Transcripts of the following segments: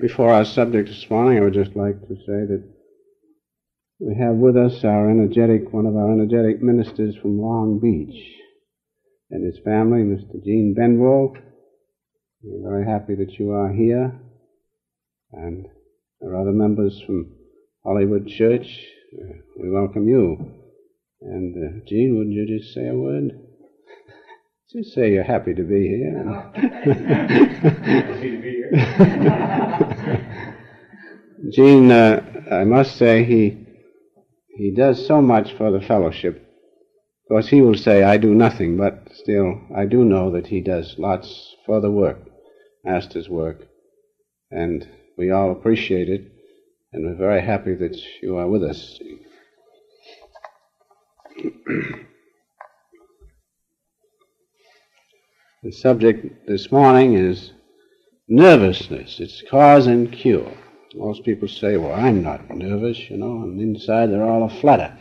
Before our subject this morning, I would just like to say that we have with us one of our energetic ministers from Long Beach and his family, Mr. Gene Benwell. We're very happy that you are here. And there are other members from Hollywood Church. We welcome you. And Gene, would you just say a word? Just say you're happy to be here. Happy to be here. Gene, I must say he does so much for the fellowship. Of course, he will say, I do nothing, but still, I do know that he does lots for the work, Master's work, and we all appreciate it, and we're very happy that you are with us, Gene. The subject this morning is nervousness, its cause and cure. Most people say, well, I'm not nervous, and inside they're all aflutter.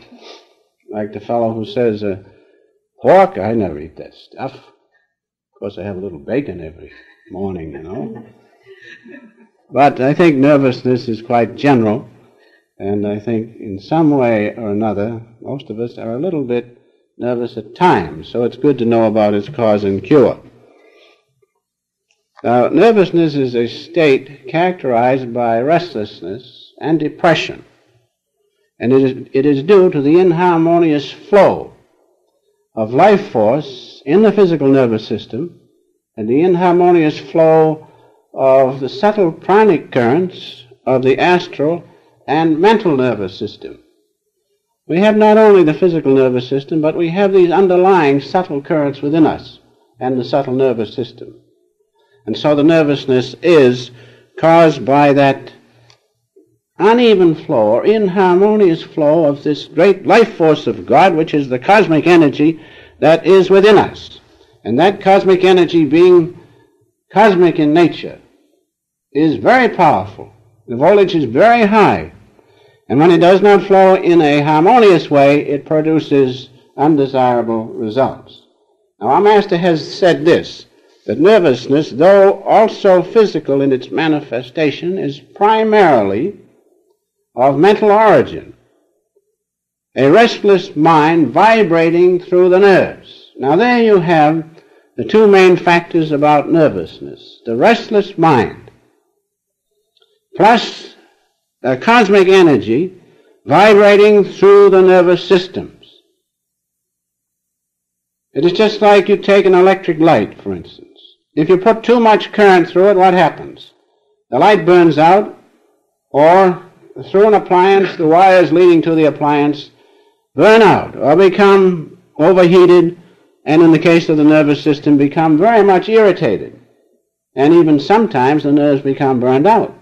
Like the fellow who says, pork, I never eat that stuff. Of course, I have a little bacon every morning, But I think nervousness is quite general, and I think in some way or another, most of us are a little bit nervous at times, so it's good to know about its cause and cure. Now, nervousness is a state characterized by restlessness and depression, and it is due to the inharmonious flow of life force in the physical nervous system and the inharmonious flow of the subtle pranic currents of the astral and mental nervous system. We have not only the physical nervous system, but we have these underlying subtle currents within us and the subtle nervous system. And so the nervousness is caused by that uneven flow or inharmonious flow of this great life force of God, which is the cosmic energy that is within us. And that cosmic energy, being cosmic in nature, is very powerful. The voltage is very high. And when it does not flow in a harmonious way, it produces undesirable results. Now, our Master has said this, that nervousness, though also physical in its manifestation, is primarily of mental origin, a restless mind vibrating through the nerves. Now there you have the two main factors about nervousness, the restless mind, plus the cosmic energy vibrating through the nervous systems. It is just like you take an electric light, for instance. If you put too much current through it, what happens? The light burns out, or through an appliance, the wires leading to the appliance burn out or become overheated, and in the case of the nervous system, become very much irritated. And even sometimes the nerves become burned out.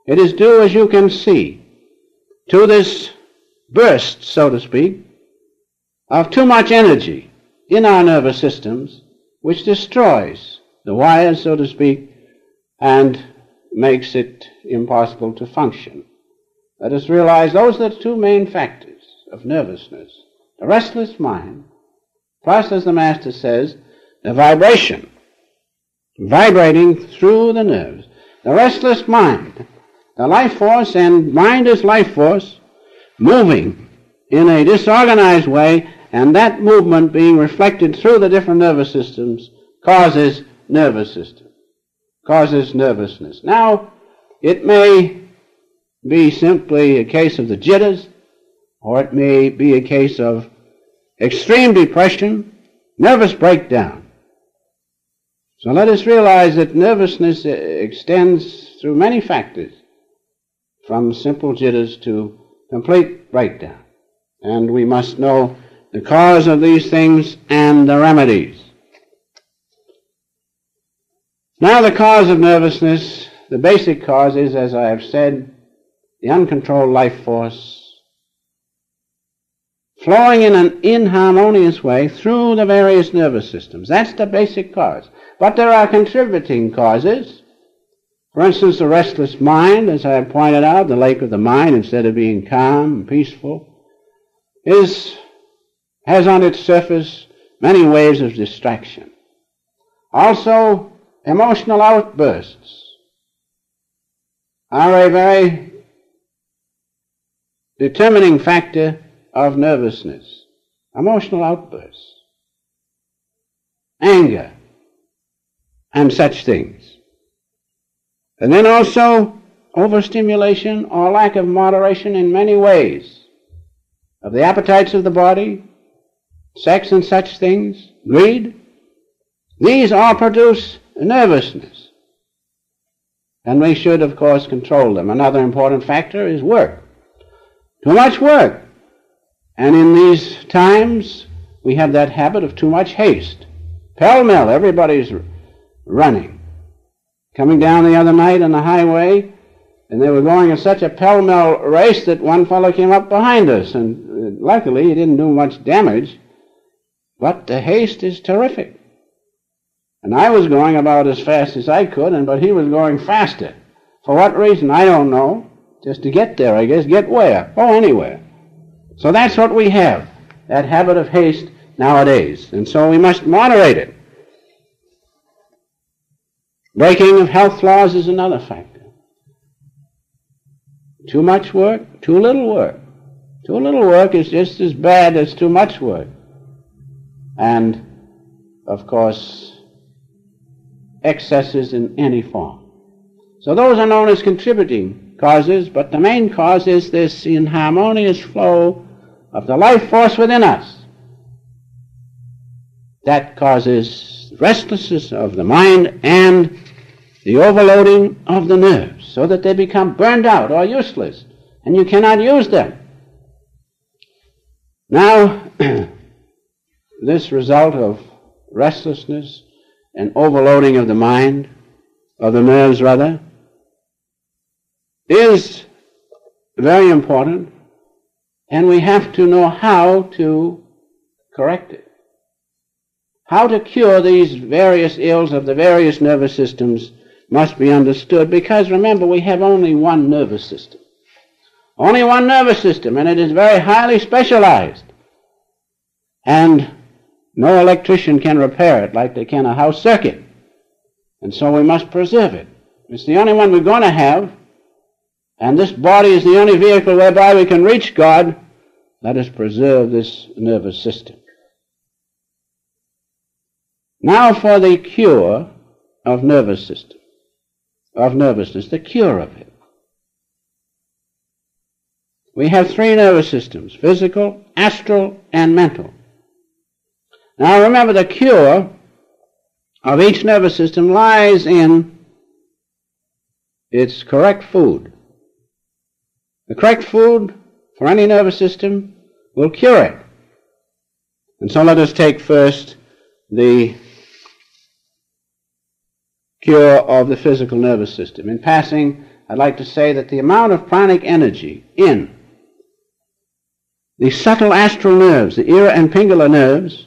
It is due, as you can see, to this burst, so to speak, of too much energy in our nervous systems, which destroys the wires, so to speak, and makes it impossible to function. Let us realize those are the two main factors of nervousness. The restless mind, plus, as the Master says, the vibration, vibrating through the nerves. The restless mind, the life force, and mind is life force, moving in a disorganized way, and that movement being reflected through the different nervous systems causes nervousness. Now, it may be simply a case of the jitters, or it may be a case of extreme depression, nervous breakdown. So let us realize that nervousness extends through many factors, from simple jitters to complete breakdown. And we must know the cause of these things and the remedies. Now, the cause of nervousness, the basic cause is, as I have said, the uncontrolled life force flowing in an inharmonious way through the various nervous systems. That's the basic cause. But there are contributing causes. For instance, the restless mind, as I have pointed out, the lake of the mind, instead of being calm and peaceful, has on its surface many waves of distraction. Also, emotional outbursts are a very determining factor of nervousness, emotional outbursts, anger, and such things. And then also overstimulation or lack of moderation in many ways of the appetites of the body, sex and such things, greed. These all produce nervousness. And we should, of course, control them. Another important factor is work. Too much work. And in these times, we have that habit of too much haste. Pell-mell, everybody's running. Coming down the other night on the highway, and they were going in such a pell-mell race that one fellow came up behind us, and luckily he didn't do much damage, but the haste is terrific. And I was going about as fast as I could, but he was going faster. For what reason? I don't know. Just to get there, I guess. Get where? Oh, anywhere. So that's what we have, that habit of haste nowadays. And so we must moderate it. Breaking of health laws is another factor. Too much work, too little work. Too little work is just as bad as too much work. And, of course, excesses in any form. So those are known as contributing causes, but the main cause is this inharmonious flow of the life force within us. That causes restlessness of the mind and the overloading of the nerves, so that they become burned out or useless, and you cannot use them. Now, this result of restlessness and overloading of the mind, of the nerves rather, is very important, and we have to know how to correct it. How to cure these various ills of the various nervous systems must be understood, because remember, we have only one nervous system. Only one nervous system, and it is very highly specialized. And no electrician can repair it like they can a house circuit. And so we must preserve it. It's the only one we're going to have, and this body is the only vehicle whereby we can reach God. Let us preserve this nervous system. Now for the cure of nervous system, of nervousness, the cure of it. We have three nervous systems: physical, astral, and mental. Now remember, the cure of each nervous system lies in its correct food. The correct food for any nervous system will cure it. And so let us take first the cure of the physical nervous system. In passing, I'd like to say that the amount of pranic energy in the subtle astral nerves, the Ira and Pingala nerves,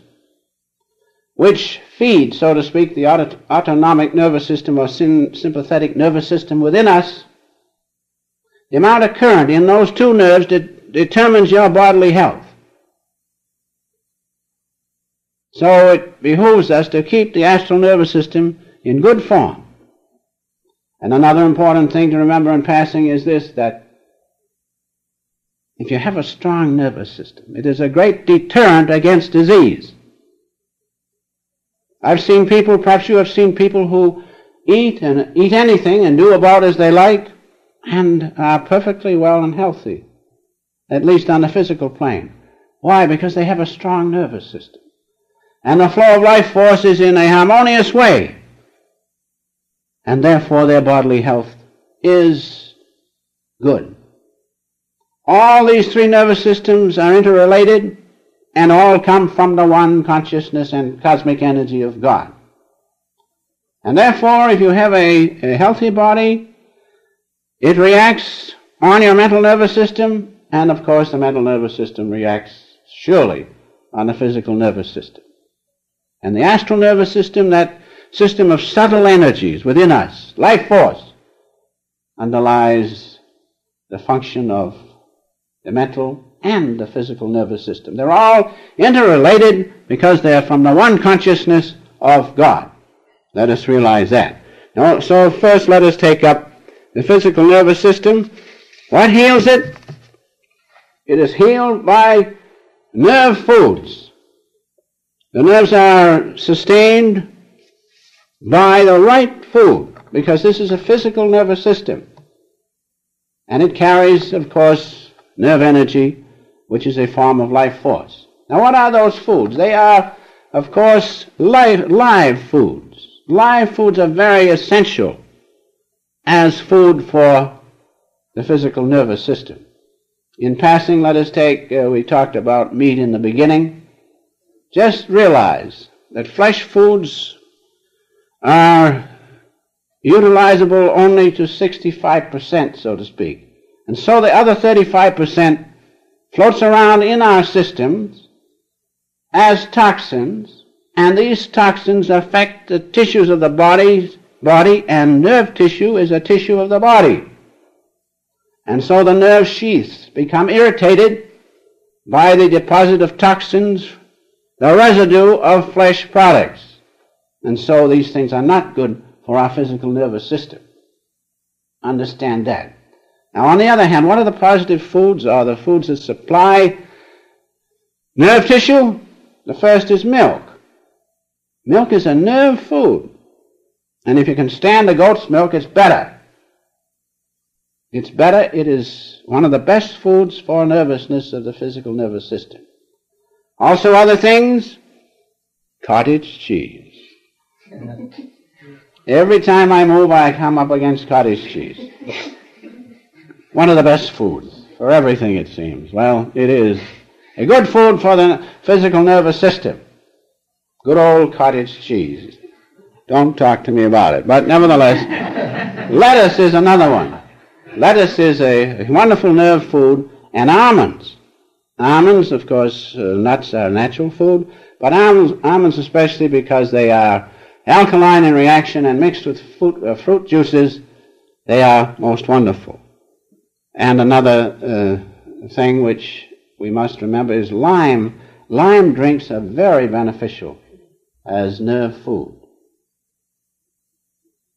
which feed, so to speak, the autonomic nervous system or sympathetic nervous system within us, the amount of current in those two nerves determines your bodily health. So it behooves us to keep the astral nervous system in good form. And another important thing to remember in passing is this, that if you have a strong nervous system, it is a great deterrent against disease. I've seen people, perhaps you have seen people who eat anything and do about as they like and are perfectly well and healthy, at least on the physical plane. Why? Because they have a strong nervous system. And the flow of life force is in a harmonious way. And therefore their bodily health is good. All these three nervous systems are interrelated, and all come from the one consciousness and cosmic energy of God. And therefore, if you have a healthy body, it reacts on your mental nervous system, and of course the mental nervous system reacts surely on the physical nervous system. And the astral nervous system, that system of subtle energies within us, life force, underlies the function of the mental and the physical nervous system. They're all interrelated because they're from the one consciousness of God. Let us realize that. Now, so first let us take up the physical nervous system, what heals it? It is healed by nerve foods. The nerves are sustained by the right food, because this is a physical nervous system. And it carries, of course, nerve energy, which is a form of life force. Now, what are those foods? They are, of course, live foods. Live foods are very essential as food for the physical nervous system. In passing, let us take, we talked about meat in the beginning. Just realize that flesh foods are utilizable only to 65%, so to speak. And so the other 35% floats around in our systems as toxins, and these toxins affect the tissues of the body, and nerve tissue is a tissue of the body. And so the nerve sheaths become irritated by the deposit of toxins, the residue of flesh products. And so these things are not good for our physical nervous system. Understand that. Now, on the other hand, what are the positive foods, or the foods that supply nerve tissue? The first is milk. Milk is a nerve food. And if you can stand the goat's milk, it's better. It's better. It is one of the best foods for nervousness of the physical nervous system. Also other things, cottage cheese. Every time I move, I come up against cottage cheese. One of the best foods for everything, it seems. Well, it is a good food for the physical nervous system. Good old cottage cheese. Don't talk to me about it. But nevertheless, lettuce is another one. Lettuce is a wonderful nerve food, and almonds. Almonds, of course, nuts are natural food, but almonds especially because they are alkaline in reaction and mixed with fruit juices, they are most wonderful. And another thing which we must remember is lime. Lime drinks are very beneficial as nerve food.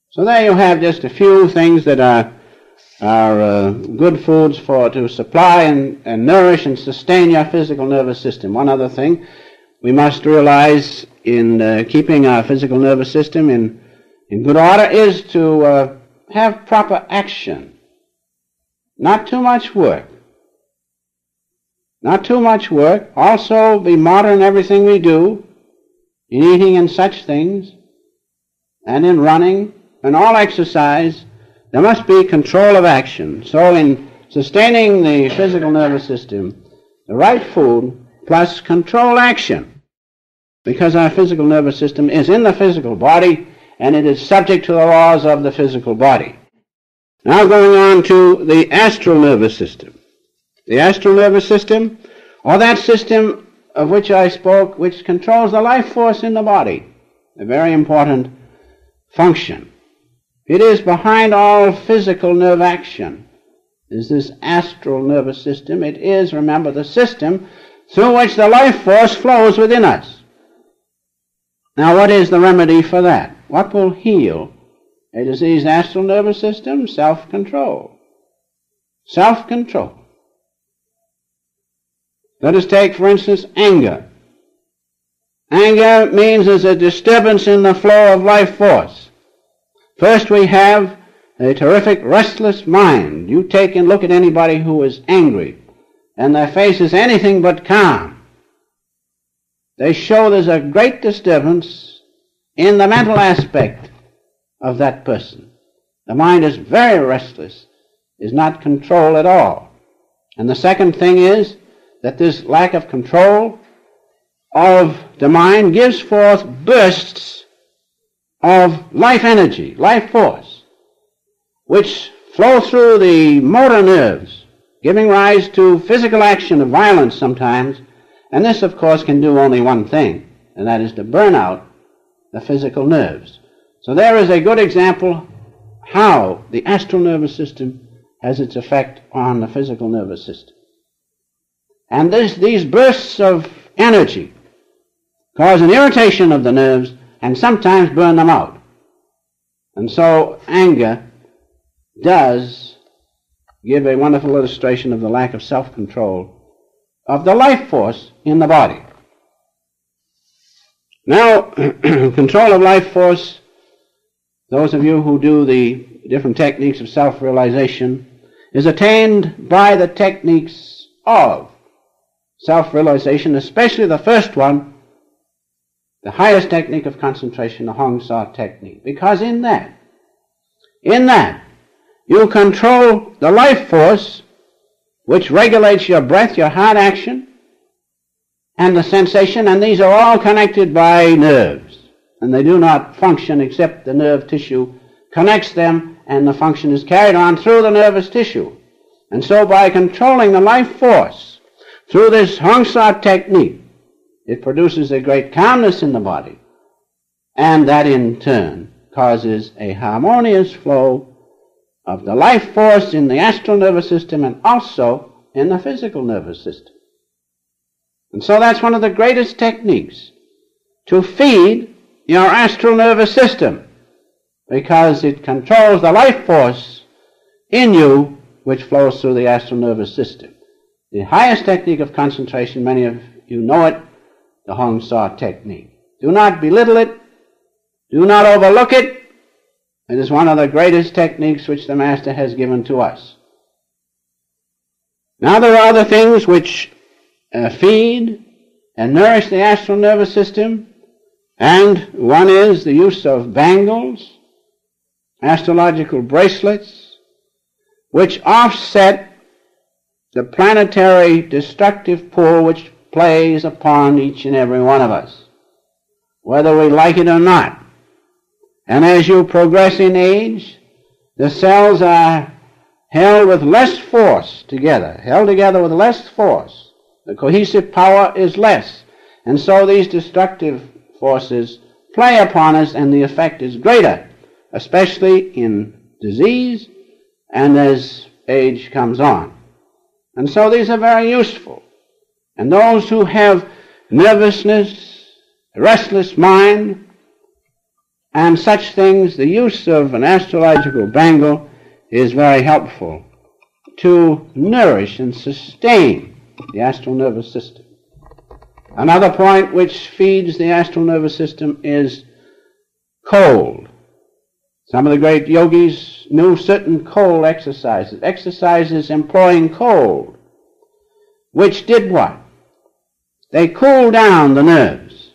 So there you have just a few things that are good foods to supply and nourish and sustain your physical nervous system. One other thing we must realize in keeping our physical nervous system in good order is to have proper action. Not too much work. Not too much work. Also be modern in everything we do, in eating and such things, and in running, and all exercise. There must be control of action. So in sustaining the physical nervous system, the right food plus control action, because our physical nervous system is in the physical body and it is subject to the laws of the physical body. Now going on to the astral nervous system. The astral nervous system, or that system of which I spoke, which controls the life force in the body, a very important function. It is behind all physical nerve action, is this astral nervous system. It is, remember, the system through which the life force flows within us. Now, what is the remedy for that? What will heal a diseased astral nervous system? Self-control. Self-control. Let us take, for instance, anger. Anger means there's a disturbance in the flow of life force. First, we have a terrific restless mind. You take and look at anybody who is angry, and their face is anything but calm. They show there's a great disturbance in the mental aspect of that person. The mind is very restless, is not controlled at all. And the second thing is that this lack of control of the mind gives forth bursts of life energy, life force, which flow through the motor nerves, giving rise to physical action of violence sometimes, and this, of course, can do only one thing, and that is to burn out the physical nerves. So there is a good example how the astral nervous system has its effect on the physical nervous system. And these bursts of energy cause an irritation of the nerves and sometimes burn them out. And so anger does give a wonderful illustration of the lack of self-control of the life force in the body. Now, control of life force, those of you who do the different techniques of self-realization, is attained by the techniques of self-realization, especially the first one, the highest technique of concentration, the Hong Sa technique. Because in that, you control the life force which regulates your breath, your heart action, and the sensation, and these are all connected by nerves. And they do not function except the nerve tissue connects them, and the function is carried on through the nervous tissue. And so by controlling the life force through this Hong Sa technique, it produces a great calmness in the body, and that in turn causes a harmonious flow of the life force in the astral nervous system and also in the physical nervous system. And so that's one of the greatest techniques to feed your astral nervous system, because it controls the life force in you which flows through the astral nervous system. The highest technique of concentration, many of you know it, the Hong Sa technique. Do not belittle it. Do not overlook it. It is one of the greatest techniques which the Master has given to us. Now there are other things which feed and nourish the astral nervous system, and one is the use of bangles, astrological bracelets, which offset the planetary destructive pull which plays upon each and every one of us, whether we like it or not. And as you progress in age, the cells are held with less force together, held together with less force. The cohesive power is less. And so these destructive forces play upon us, and the effect is greater, especially in disease and as age comes on. And so these are very useful. And those who have nervousness, restless mind, and such things, the use of an astrological bangle is very helpful to nourish and sustain the astral nervous system. Another point which feeds the astral nervous system is cold. Some of the great yogis knew certain cold exercises employing cold, which did what? They cooled down the nerves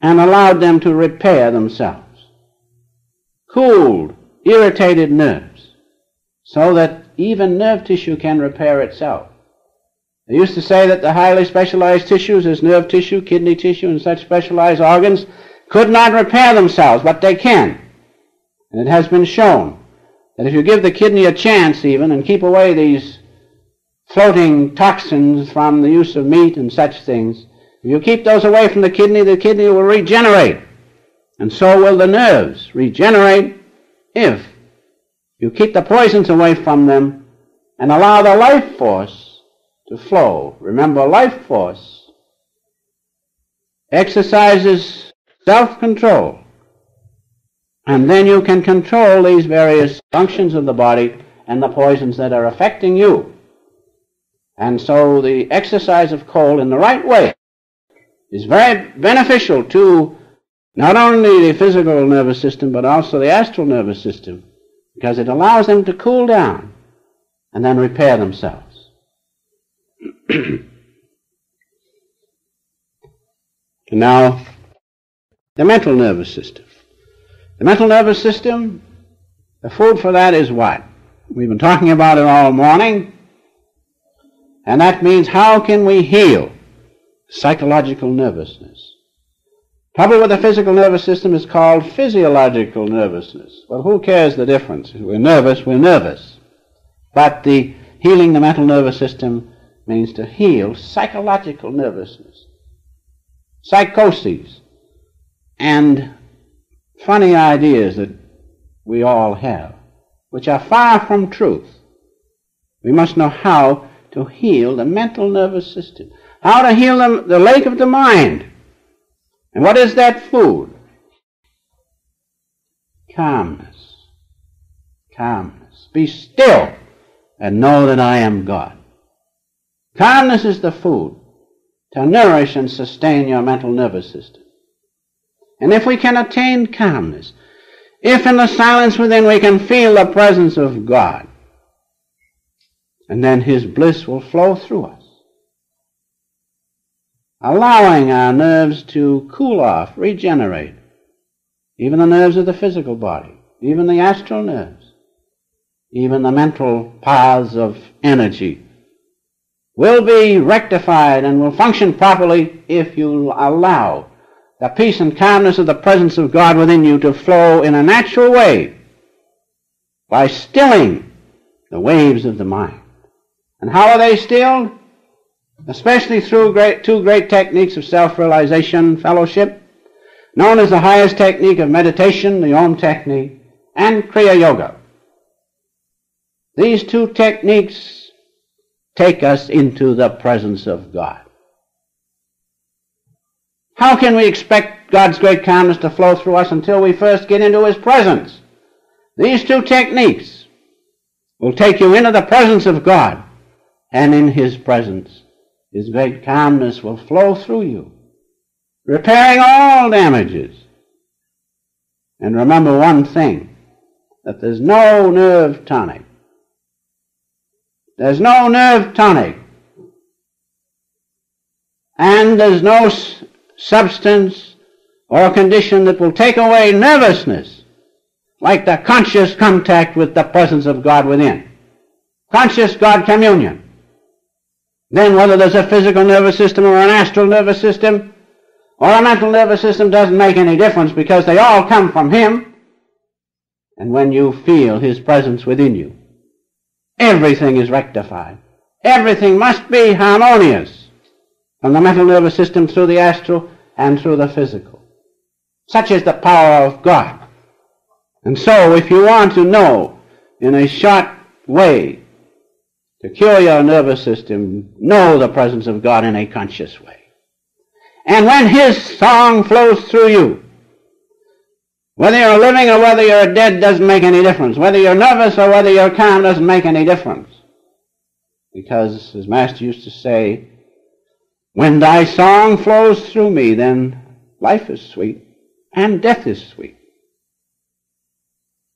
and allowed them to repair themselves. Cooled, irritated nerves, so that even nerve tissue can repair itself. They used to say that the highly specialized tissues, as nerve tissue, kidney tissue, and such specialized organs, could not repair themselves, but they can. And it has been shown that if you give the kidney a chance even and keep away these floating toxins from the use of meat and such things, if you keep those away from the kidney will regenerate. And so will the nerves regenerate if you keep the poisons away from them and allow the life force to flow. Remember, life force exercises self-control, and then you can control these various functions of the body and the poisons that are affecting you. And so the exercise of cold in the right way is very beneficial to not only the physical nervous system but also the astral nervous system, because it allows them to cool down and then repair themselves. And now, the mental nervous system. The mental nervous system, the food for that is what? We've been talking about it all morning, and that means how can we heal psychological nervousness? Trouble with the physical nervous system is called physiological nervousness. Well, who cares the difference? We're nervous, we're nervous. But the healing the mental nervous system means to heal psychological nervousness, psychoses, and funny ideas that we all have, which are far from truth. We must know how to heal the mental nervous system, how to heal the lake of the mind. And what is that food? Calmness. calmness. Be still and know that I am God. Calmness is the food to nourish and sustain your mental nervous system. And if we can attain calmness, if in the silence within we can feel the presence of God, and then His bliss will flow through us, allowing our nerves to cool off, regenerate, even the nerves of the physical body, even the astral nerves, even the mental paths of energy will be rectified and will function properly if you allow the peace and calmness of the presence of God within you to flow in a natural way by stilling the waves of the mind. And how are they stilled? Especially through two great techniques of self-realization fellowship, known as the highest technique of meditation, the Om technique, and Kriya Yoga. These two techniques take us into the presence of God. How can we expect God's great calmness to flow through us until we first get into His presence? These two techniques will take you into the presence of God, and in His presence, His great calmness will flow through you, repairing all damages. And remember one thing, that there's no nerve tonic. There's no nerve tonic. And there's no substance or condition that will take away nervousness like the conscious contact with the presence of God within. Conscious God communion. Then whether there's a physical nervous system or an astral nervous system or a mental nervous system doesn't make any difference, because they all come from Him. And when you feel His presence within you, everything is rectified. Everything must be harmonious from the mental nervous system through the astral and through the physical. Such is the power of God. And so if you want to know in a short way to cure your nervous system, know the presence of God in a conscious way. And when His song flows through you, whether you're living or whether you're dead doesn't make any difference. Whether you're nervous or whether you're calm doesn't make any difference. Because, as Master used to say, when thy song flows through me, then life is sweet and death is sweet.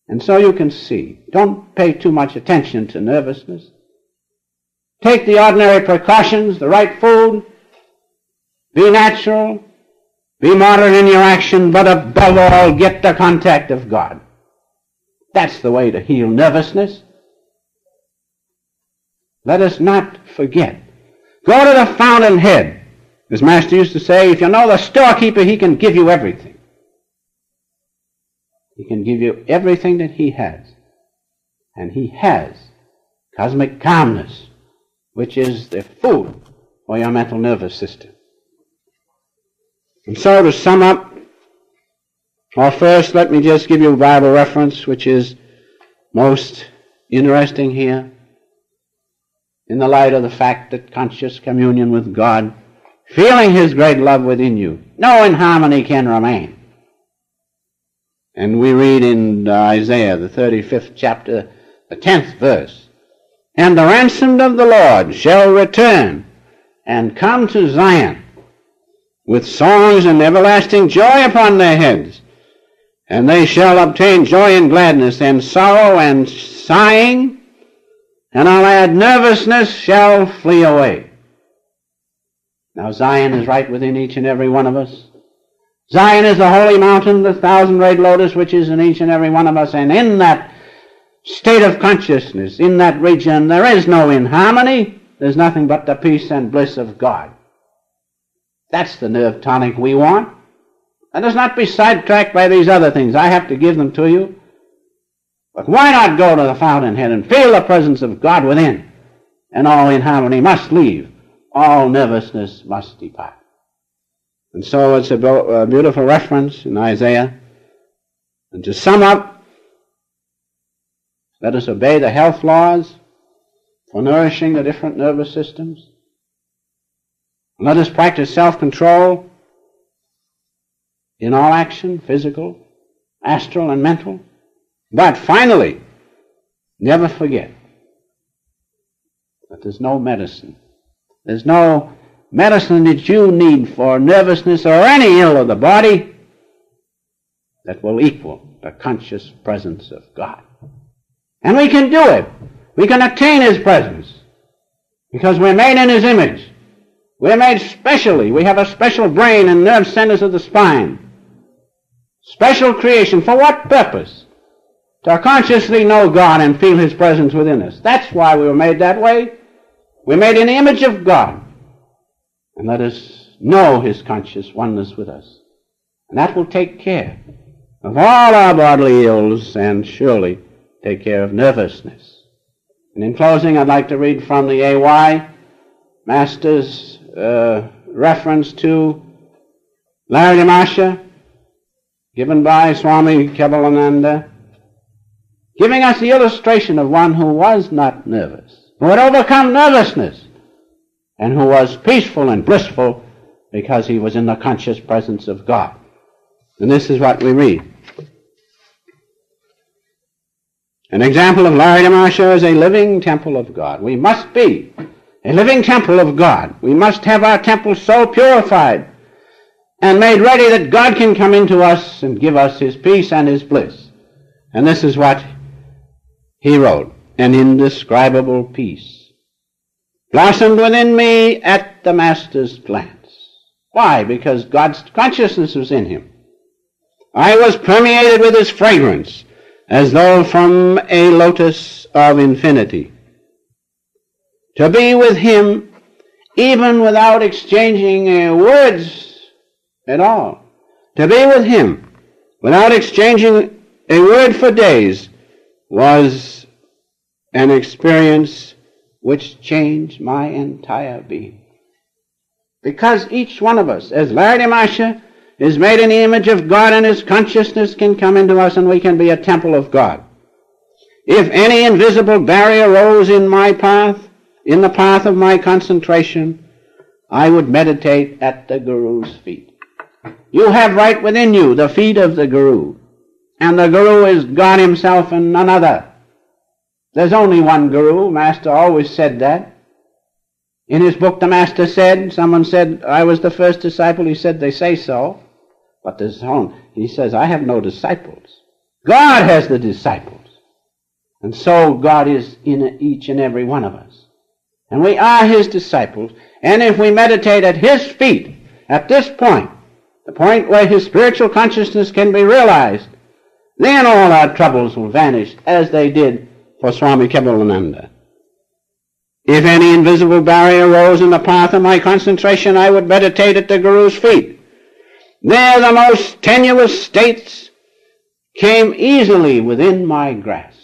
And so you can see, don't pay too much attention to nervousness. Take the ordinary precautions, the right food, be natural, be moderate in your action, but above all, get the contact of God. That's the way to heal nervousness. Let us not forget. Go to the fountainhead. As Master used to say, if you know the storekeeper, he can give you everything. He can give you everything that he has. And he has cosmic calmness, which is the food for your mental nervous system. And so to sum up, well, first let me just give you a Bible reference which is most interesting here in the light of the fact that conscious communion with God, feeling His great love within you, no inharmony can remain. And we read in Isaiah, the 35th chapter, the 10th verse, "And the ransomed of the Lord shall return and come to Zion with songs and everlasting joy upon their heads. And they shall obtain joy and gladness, and sorrow and sighing, and I'll add nervousness shall flee away." Now Zion is right within each and every one of us. Zion is the holy mountain, the thousand-rayed lotus, which is in each and every one of us. And in that state of consciousness, in that region, there is no inharmony. There's nothing but the peace and bliss of God. That's the nerve tonic we want. Let us not be sidetracked by these other things. I have to give them to you. But why not go to the fountainhead and feel the presence of God within? And all inharmony must leave. All nervousness must depart. And so it's a beautiful reference in Isaiah. And to sum up, let us obey the health laws for nourishing the different nervous systems. Let us practice self-control in all action, physical, astral, and mental. But finally, Never forget that there's no medicine. There's no medicine that you need for nervousness or any ill of the body that will equal the conscious presence of God. And we can do it. We can attain His presence because we're made in His image. We're made specially. We have a special brain and nerve centers of the spine. Special creation. For what purpose? To consciously know God and feel His presence within us. That's why we were made that way. We're made in the image of God. And let us know His conscious oneness with us. And that will take care of all our bodily ills and surely take care of nervousness. And in closing, I'd like to read from the A.Y. Master's reference to Larya given by Swami Kebalananda, giving us the illustration of one who was not nervous, who had overcome nervousness, and who was peaceful and blissful because he was in the conscious presence of God. And this is what we read. An example of Larya is a living temple of God. We must be a living temple of God. We must have our temple so purified and made ready that God can come into us and give us His peace and His bliss. And this is what he wrote. An indescribable peace blossomed within me at the Master's glance. Why? Because God's consciousness was in him. I was permeated with His fragrance as though from a lotus of infinity. To be with Him even without exchanging words at all. To be with Him without exchanging a word for days was an experience which changed my entire being. Because each one of us, as Larya is made in the image of God, and His consciousness can come into us and we can be a temple of God. If any invisible barrier rose in my path, in the path of my concentration, I would meditate at the Guru's feet. You have right within you the feet of the Guru, and the Guru is God Himself and none other. There's only one Guru. Master always said that. In his book, the Master said, someone said, I was the first disciple. He said, they say so. But he says, I have no disciples. God has the disciples. And so God is in each and every one of us. And we are His disciples. And if we meditate at His feet, at this point, the point where His spiritual consciousness can be realized, then all our troubles will vanish as they did for Swami Kebalananda. If any invisible barrier rose in the path of my concentration, I would meditate at the Guru's feet. There the most tenuous states came easily within my grasp.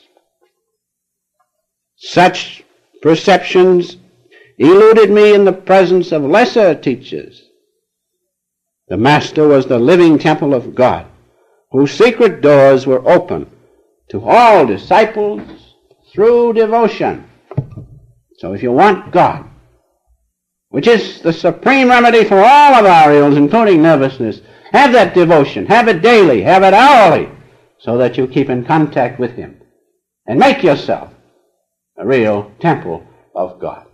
Such perceptions eluded me in the presence of lesser teachers. The Master was the living temple of God, whose secret doors were open to all disciples through devotion. So if you want God, which is the supreme remedy for all of our ills, including nervousness, have that devotion, have it daily, have it hourly, so that you keep in contact with Him and make yourself a real temple of God.